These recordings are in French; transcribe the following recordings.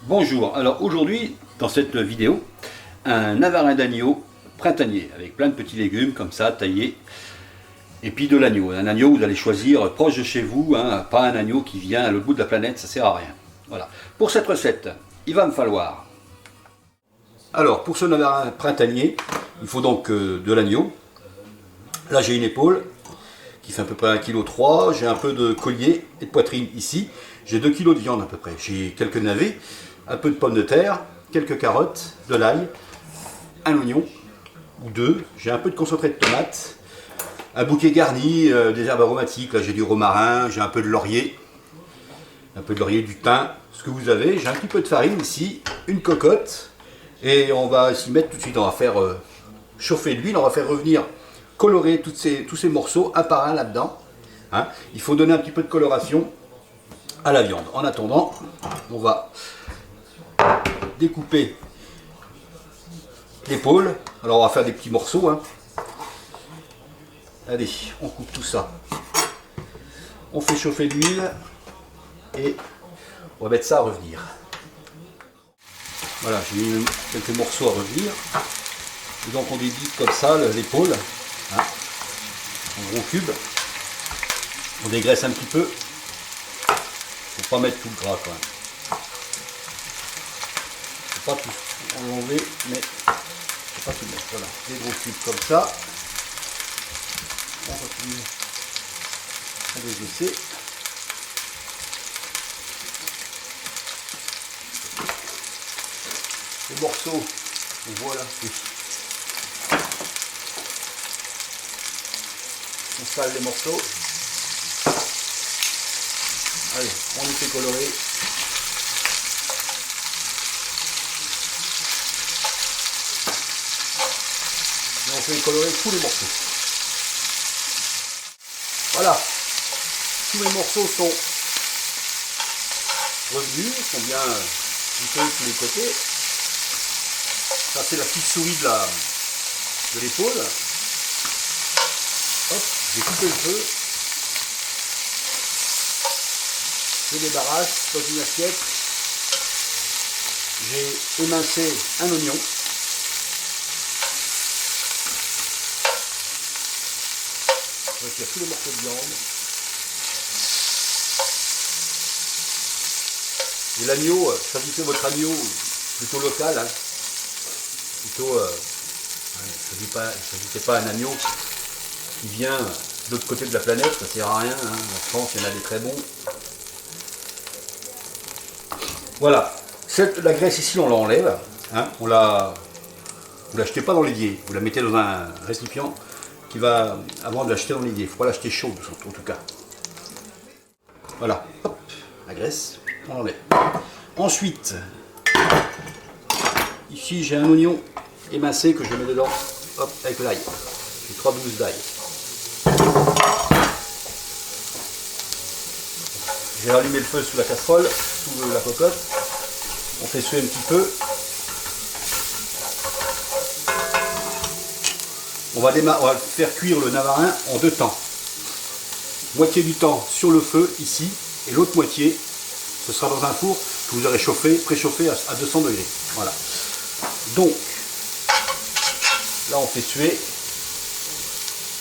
Bonjour, alors aujourd'hui dans cette vidéo, un navarin d'agneau printanier avec plein de petits légumes comme ça taillés et puis de l'agneau. Un agneau vous allez choisir proche de chez vous, hein, pas un agneau qui vient à l'autre bout de la planète, ça sert à rien. Voilà. Pour cette recette, il va me falloir... Alors pour ce navarin printanier, il faut donc de l'agneau. Là j'ai une épaule qui fait à peu près 1,3 kg, j'ai un peu de collier et de poitrine ici, j'ai 2 kg de viande à peu près, j'ai quelques navets, un peu de pommes de terre, quelques carottes, de l'ail, un oignon ou deux, j'ai un peu de concentré de tomate, un bouquet garni, des herbes aromatiques, là j'ai du romarin, j'ai un peu de laurier, du thym, ce que vous avez, j'ai un petit peu de farine ici, une cocotte, et on va s'y mettre tout de suite, on va faire chauffer l'huile, on va faire revenir, colorer tous ces morceaux un par un là-dedans. Hein. Il faut donner un petit peu de coloration à la viande. En attendant, on va découper l'épaule. Alors on va faire des petits morceaux. Hein. Allez, on coupe tout ça. On fait chauffer l'huile et on va mettre ça à revenir. Voilà, j'ai mis quelques morceaux à revenir. Et donc on dédie comme ça l'épaule, hein, en gros cubes. On dégraisse un petit peu. Faut pas mettre tout le gras quand même. Faut pas tout enlever, mais faut pas tout mettre. Voilà, des gros cubes comme ça. On continue à dégraisser. Les morceaux, voilà. On sale les morceaux. Allez, on les fait colorer. Et on fait colorer tous les morceaux. Voilà. Tous les morceaux sont revenus, sont bien épais de tous les côtés. Ça c'est la petite souris de l'épaule. Hop, j'ai coupé le feu. Je débarrasse dans une assiette. J'ai émincé un oignon. Je retire tous les morceaux de viande. Et l'agneau, choisissez votre agneau plutôt local. Hein. Plutôt, choisissez pas un agneau qui vient de l'autre côté de la planète, ça sert à rien. Hein. En France, il y en a des très bons. Voilà, la graisse ici on l'enlève, hein, vous la jetez pas dans l'évier, vous la mettez dans un récipient qui va, avant de l'acheter dans l'évier, il ne faut pas l'acheter chaude en tout cas. Voilà, hop, la graisse, on l'enlève. Ensuite, ici j'ai un oignon émincé que je mets dedans, hop, avec l'ail, j'ai 3 douces d'ail. J'ai rallumé le feu sous la casserole, sous la cocotte. On fait suer un petit peu. On va faire cuire le navarin en 2 temps. Moitié du temps sur le feu ici, et l'autre moitié, ce sera dans un four que vous aurez préchauffé à 200 degrés. Voilà. Donc, là on fait suer,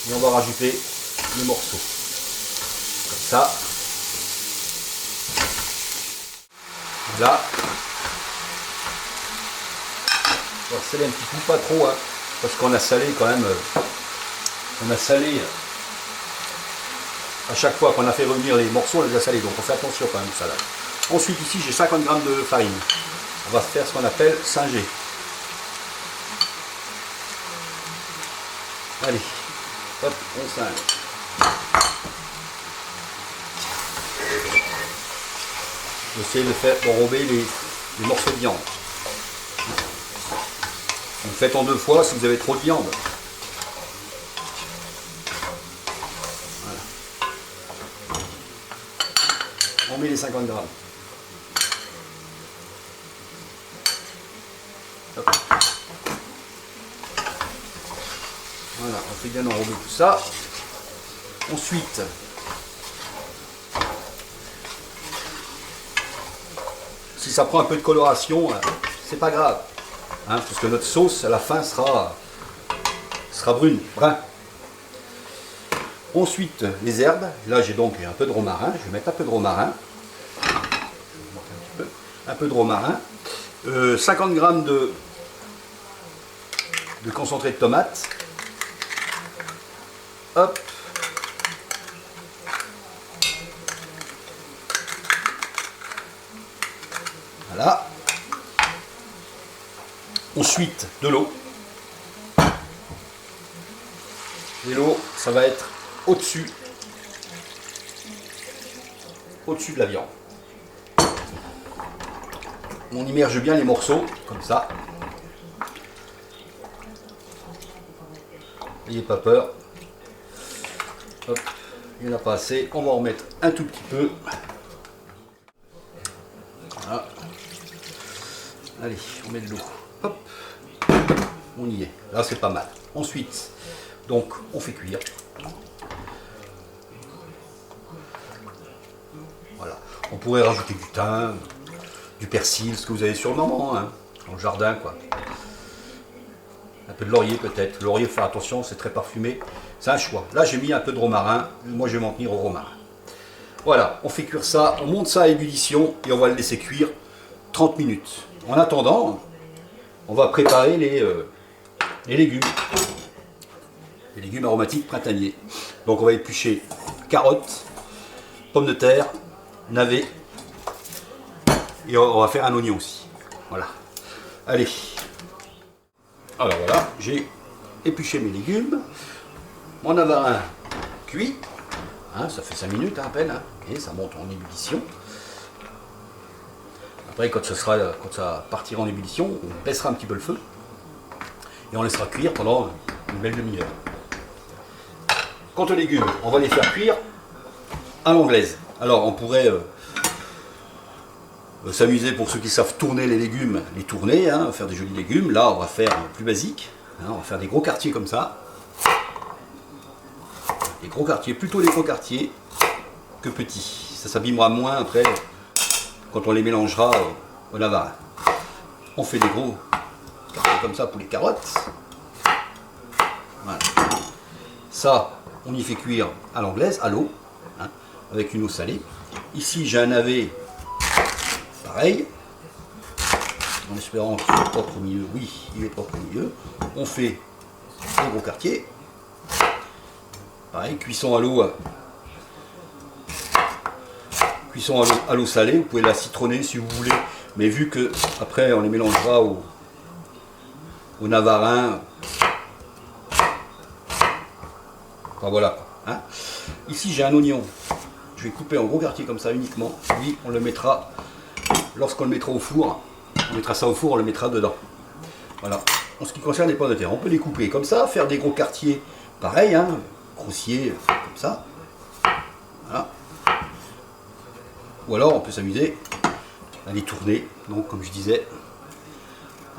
et on va rajouter les morceaux. Comme ça. Là, on va saler un petit peu, pas trop, hein, parce qu'on a salé quand même, on a salé à chaque fois qu'on a fait revenir les morceaux, on les a salés, donc on fait attention quand même au salade. Ensuite ici j'ai 50 g de farine, on va faire ce qu'on appelle singer. Allez, hop, on singe. Essayez de faire enrober les morceaux de viande. Vous le faites en 2 fois si vous avez trop de viande. Voilà. On met les 50 g. Hop. Voilà, on fait bien enrober tout ça. Ensuite, Si ça prend un peu de coloration, c'est pas grave. Hein, parce que notre sauce à la fin sera brune, brun. Ensuite, les herbes. Là, j'ai donc un peu de romarin. Je vais mettre un peu de romarin. Un peu de romarin. 50 g de concentré de tomate. Hop. Voilà. Ensuite, de l'eau. Et l'eau, ça va être au-dessus de la viande. On immerge bien les morceaux, comme ça. N'ayez pas peur. Hop, il n'y en a pas assez. On va en mettre un tout petit peu. Voilà. Allez, on met de l'eau. Hop, on y est. Là, c'est pas mal. Ensuite, donc, on fait cuire. Voilà. On pourrait rajouter du thym, du persil, ce que vous avez sur le moment, hein, dans le jardin, quoi. Un peu de laurier peut-être. Le laurier, faut faire attention, c'est très parfumé. C'est un choix. Là, j'ai mis un peu de romarin. Moi, je vais m'en tenir au romarin. Voilà, on fait cuire ça. On monte ça à ébullition et on va le laisser cuire 30 minutes. En attendant, on va préparer les légumes. Les légumes aromatiques printaniers. Donc, on va éplucher carottes, pommes de terre, navets. Et on va faire un oignon aussi. Voilà. Allez. Alors voilà, j'ai épluché mes légumes. Mon navarin cuit. Hein, ça fait 5 minutes hein, à peine. Hein, et ça monte en ébullition. Après, quand ça partira en ébullition, on baissera un petit peu le feu. Et on laissera cuire pendant une belle demi-heure. Quant aux légumes, on va les faire cuire à l'anglaise. Alors, on pourrait s'amuser pour ceux qui savent tourner les légumes, les tourner, hein, faire des jolis légumes. Là, on va faire plus basique. Hein, on va faire des gros quartiers comme ça. Des gros quartiers, plutôt les gros quartiers que petits. Ça s'abîmera moins après quand on les mélangera au navarin. On fait des gros quartiers comme ça pour les carottes. Voilà. Ça, on y fait cuire à l'anglaise, à l'eau, hein, avec une eau salée. Ici, j'ai un navet. Pareil, en espérant qu'il est propre au milieu. Oui, il est propre au milieu. On fait un gros quartier. Pareil, cuisson à l'eau. Cuisson à l'eau salée. Vous pouvez la citronner si vous voulez. Mais vu que après on les mélangera au navarin. Enfin voilà. Hein. Ici j'ai un oignon. Je vais couper en gros quartier comme ça uniquement. Lui, on le mettra. Lorsqu'on le mettra au four, on mettra ça au four, on le mettra dedans. Voilà. En ce qui concerne les pommes de terre, on peut les couper comme ça, faire des gros quartiers, pareil, hein, grossiers, comme ça. Voilà. Ou alors on peut s'amuser à les tourner, donc comme je disais,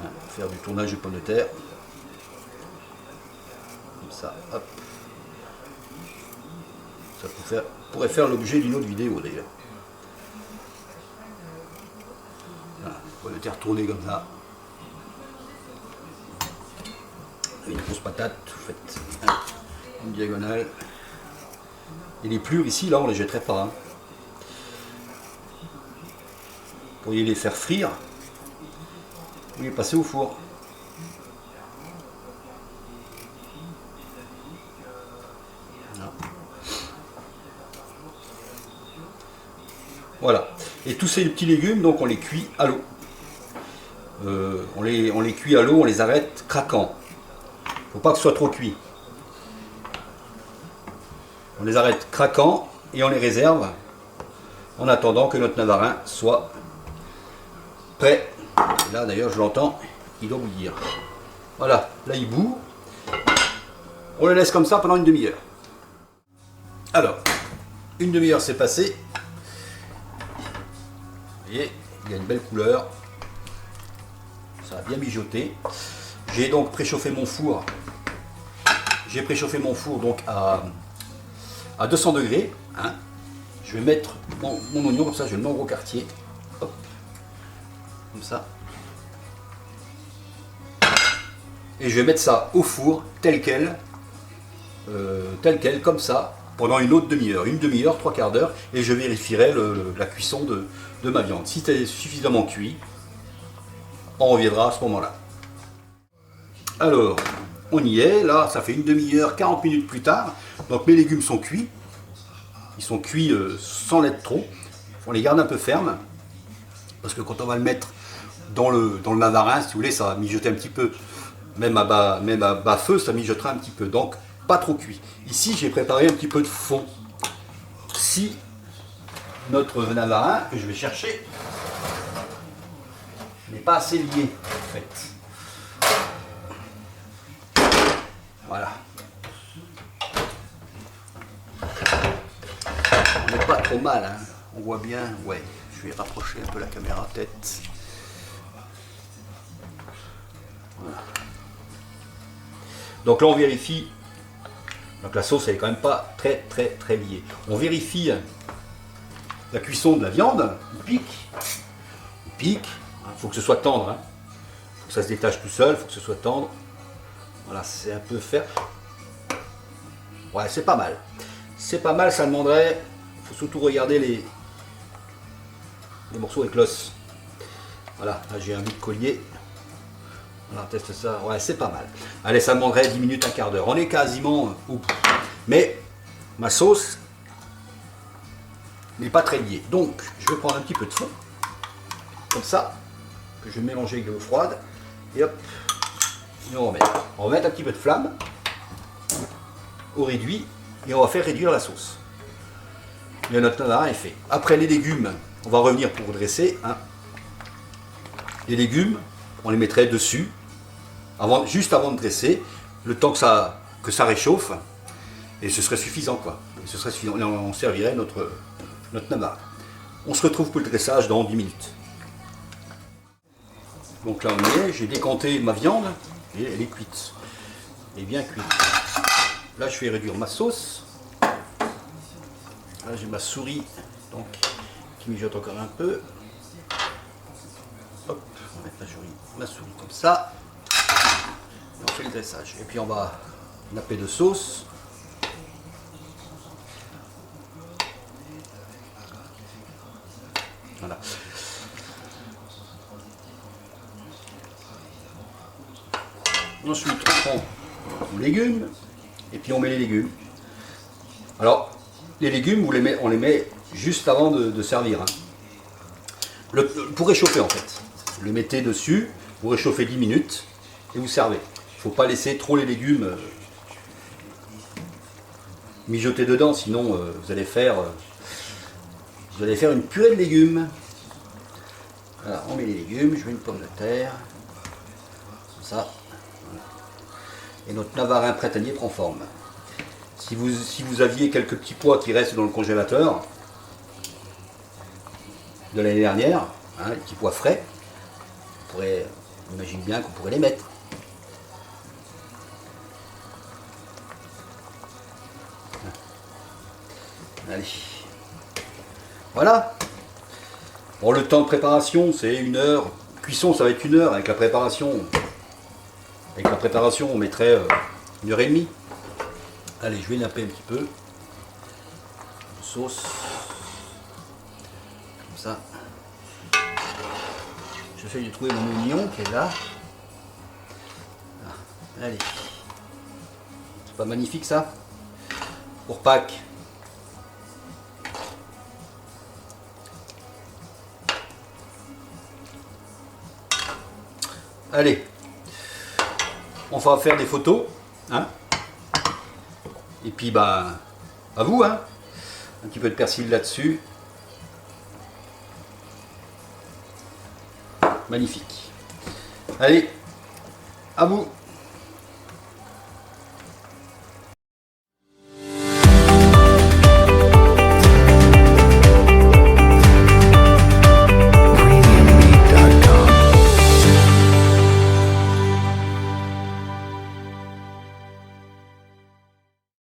hein, faire du tournage de pommes de terre. Comme ça, hop. Ça pourrait faire l'objet d'une autre vidéo d'ailleurs. Pommes de terre tournées comme ça. Une grosse patate, vous faites une diagonale. Et les plures ici, là, on les jetterait pas. Hein. Vous pourriez les faire frire ou les passer au four. Voilà. Et tous ces petits légumes, donc on les cuit à l'eau. On les cuit à l'eau, on les arrête craquant. Il ne faut pas que ce soit trop cuit. On les arrête craquant et on les réserve en attendant que notre navarin soit prêt. Et là d'ailleurs je l'entends, il doit bouillir. Voilà, là il bout. On le laisse comme ça pendant une demi-heure. Alors, une demi-heure c'est passé. Vous voyez, il y a une belle couleur. Ça a bien mijoté. J'ai donc préchauffé mon four. J'ai préchauffé mon four donc à 200 degrés. Hein. Je vais mettre mon oignon comme ça, je le mets en gros quartier. Hop. comme ça. Et je vais mettre ça au four, tel quel, comme ça, pendant une autre demi-heure. Une demi-heure, 3/4 d'heure, et je vérifierai la cuisson de ma viande. Si c'est suffisamment cuit, on reviendra à ce moment-là. Alors, on y est, là, ça fait une demi-heure, 40 minutes plus tard. Donc mes légumes sont cuits. Ils sont cuits sans l'être trop. On les garde un peu fermes, parce que quand on va le mettre dans le navarin, si vous voulez, ça va mijoter un petit peu. Même à bas feu, ça mijotera un petit peu. Donc, pas trop cuit. Ici, j'ai préparé un petit peu de fond. Si notre navarin, que je vais chercher, n'est pas assez lié, en fait. Voilà. On n'est pas trop mal, hein. On voit bien. Ouais, je vais rapprocher un peu la caméra tête. Voilà. Donc là, on vérifie. Donc la sauce, elle est quand même pas très liée. On vérifie la cuisson de la viande. On pique. On pique. Il faut que ce soit tendre. Hein. Faut que ça se détache tout seul. Il faut que ce soit tendre. Voilà, c'est un peu faire. Ouais, c'est pas mal. C'est pas mal, ça demanderait. Il faut surtout regarder les morceaux avec l'os. Voilà, là j'ai un bout de collier. Voilà, on teste ça. Ouais, c'est pas mal. Allez, ça demanderait 10 minutes, un quart d'heure. On est quasiment au bout. Mais ma sauce n'est pas très liée. Donc, je vais prendre un petit peu de fond. Comme ça. Que je vais mélanger avec de l'eau froide. Et hop. Et on va mettre un petit peu de flamme au réduit et on va faire réduire la sauce. Et notre navarin est fait. Après les légumes, on va revenir pour dresser. Hein. Les légumes, on les mettrait dessus, juste avant de dresser, le temps que ça réchauffe, et ce serait suffisant quoi. Et ce serait suffisant. Et on servirait notre navarin. On se retrouve pour le dressage dans 10 minutes. Donc là on y est, j'ai décanté ma viande. Et elle est cuite. Elle est bien cuite. Là, je vais réduire ma sauce. Là, j'ai ma souris donc, qui mijote encore un peu. Hop, on va mettre ma souris comme ça. Et on fait le dressage. Et puis, on va napper de sauce. Voilà. Ensuite, on prend les légumes et puis on met les légumes. Alors, les légumes, on les met juste avant de servir. Hein. Pour réchauffer en fait. Vous les mettez dessus, vous réchauffez 10 minutes et vous servez. Il ne faut pas laisser trop les légumes mijoter dedans, sinon vous allez faire une purée de légumes. Alors, on met les légumes, je mets une pomme de terre. Comme ça. Et notre navarin printanier prend forme. Si vous aviez quelques petits pois qui restent dans le congélateur de l'année dernière, hein, les petits pois frais, on imagine bien qu'on pourrait les mettre. Allez. Voilà. Bon, le temps de préparation, c'est 1 heure. Cuisson, ça va être 1 heure avec la préparation. Avec la préparation, on mettrait 1h30. Allez, je vais napper un petit peu de sauce. Comme ça. J'essaie de trouver mon oignon qui est là. Ah, allez. C'est pas magnifique ça? Pour Pâques. Allez. On va faire des photos, hein. Et puis bah, à vous, hein. Un petit peu de persil là-dessus. Magnifique. Allez, à vous.